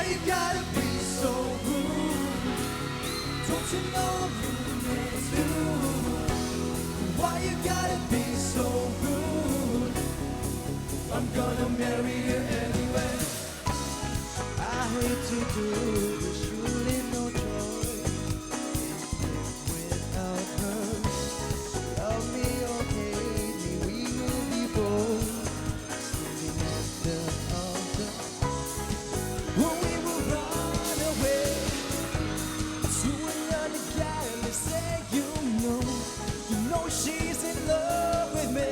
you gotta be so rude? Don't you know I'm human too? Why you gotta be so rude? I'm gonna marry you anyway. I hate to do this, surely no joy without her. Love me or hate me, we will be both sleeping at the altar. When we will run away to another guy and say, you know she's in love with me.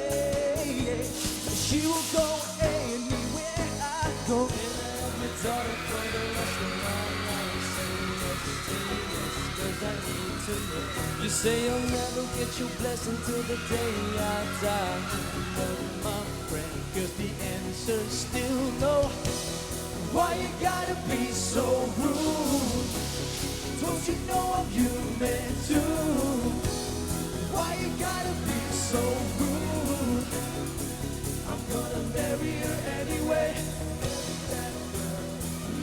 She will go anywhere I go. And I have your daughter for the rest of my life. Say yes, 'cause I need to know. You say you'll never get your blessing till the day I die. No, my friend, 'cause the answer's still no. Why you gotta be so rude? Don't you know I'm human too? Why you gotta be so rude? I'm gonna marry her anyway.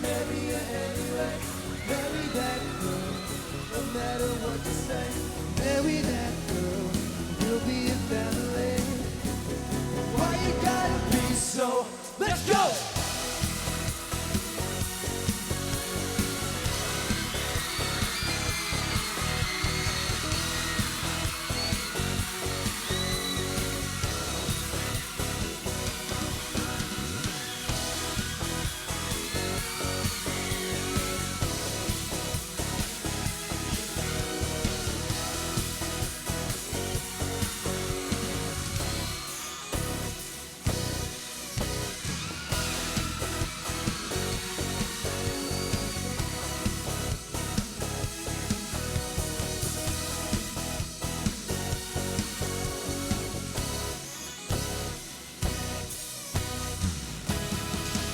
Marry her anyway. Marry that girl, no matter what you say. Marry that girl, we'll be a family. Why you gotta be so? Let's go!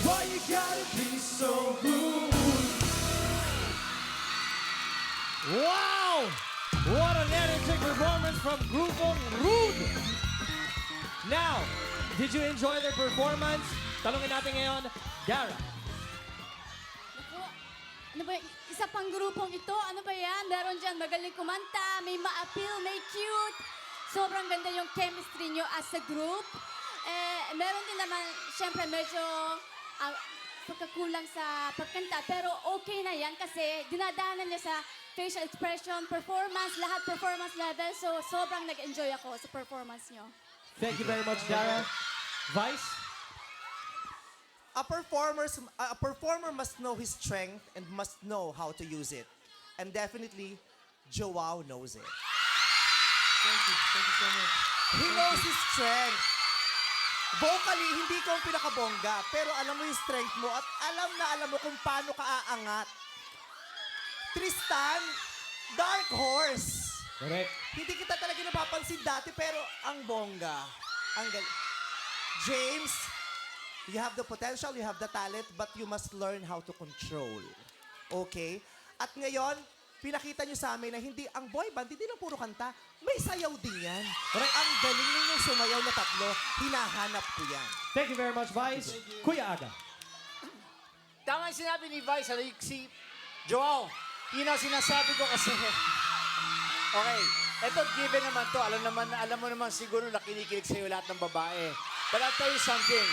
Why you gotta be so rude? Wow! What an energetic performance from Grupong Rude! Now, did you enjoy their performance? Talungin natin ngayon, Dara. Naku, ano ba, isa pang grupong ito, ano ba yan? Meron dyan magaling kumanta, may ma-appeal, may cute. Sobrang ganda yung chemistry nyo as a group. Meron din naman, syempre medyo pagkakulang sa pagkanta, pero okay na yan kasi dinadaanan niya sa facial expression, performance, lahat performance level. So, sobrang nag-enjoy ako sa performance nyo. Thank you very much, Dara. Vice? A performer must know his strength and must know how to use it. And definitely, Joao knows it. Thank you so much. He knows his strength. Vocally, hindi ko ang pinakabongga, pero alam mo yung strength mo at alam mo kung paano ka aangat. Tristan, dark horse. Correct. Hindi kita talaga napapansin dati, pero ang bongga. Ang James, you have the potential, you have the talent, but you must learn how to control. Okay? At ngayon, pinakita nyo sa amin na hindi, ang boy band, hindi lang puro kanta, may sayaw din yan. Correct. Ang galing ninyong sumayaw na tatlo, hinahanap ko yan. Thank you very much, Vice. Kuya Aga. Tama yung sinabi ni Vice, si Joao. Yun ang sinasabi ko kasi. Okay, eto given naman to. Alam mo naman siguro na kinikilig sa'yo lahat ng babae. But I'll tell you something.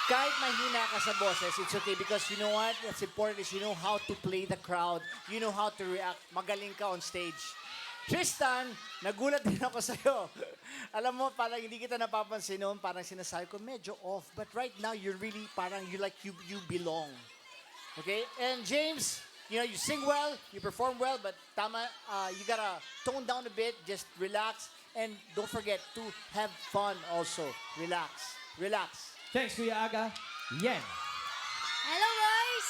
Kahit mahina ka sa boses, it's okay because you know what? What's important is you know how to play the crowd. You know how to react. Magaling ka on stage. Tristan, nagulat din ako sa'yo. Alam mo, parang hindi kita napapansin noon. Parang sinasabi ko, medyo off. But right now, you're really parang you belong. Okay? And James, you know, you sing well, you perform well, but tama, you gotta tone down a bit, just relax, and don't forget to have fun also. Relax. Relax. Thanks, Kuya Aga. Yen. Hello, guys!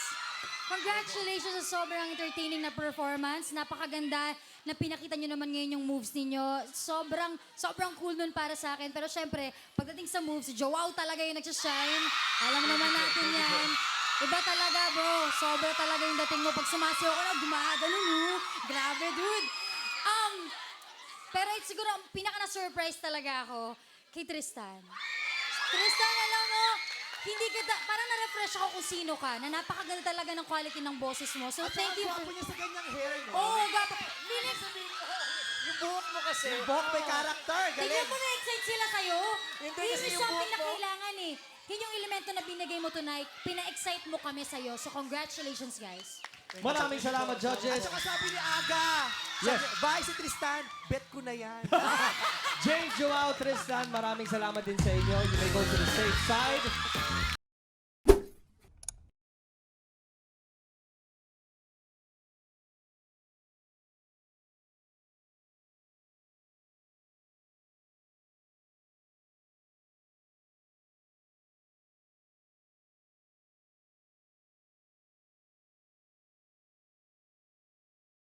Congratulations sa sobrang entertaining na performance. Napakaganda na pinakita nyo naman ngayon yung moves ninyo. Sobrang cool nun para sa akin. Pero syempre, pagdating sa moves, si Joao talaga yung nagsashine. Alam naman natin yan. Iba talaga, bro. Sobra talaga yung dating mo. Pag sumasayaw ko na, gumagano, no? Grabe, dude. Pero siguro, ang pinaka na-surprise talaga ako kay Tristan. Tristan, alam mo, hindi kita, parang na-refresh ako kung sino ka, na napakaganda talaga ng quality ng boses mo. So, thank you. Ang niya sa ganyang hair, no? Oo, gato. Feeling, Yung buhok mo kasi. Buhok may character. tingnan Galing. mo na-excite sila sa'yo. Hindi, Yun kasi yung yung something buhok na mo- kailangan eh. Yun yung elemento na binigay mo tonight. Pina-excite mo kami sa'yo. So, congratulations, guys. Maraming salamat, At judges. saka sabi ni Aga, Yes. Bye si Tristan, bet ko na yan. James, Joao, Tristan, maraming salamat din sa inyo. You may go to the safe side.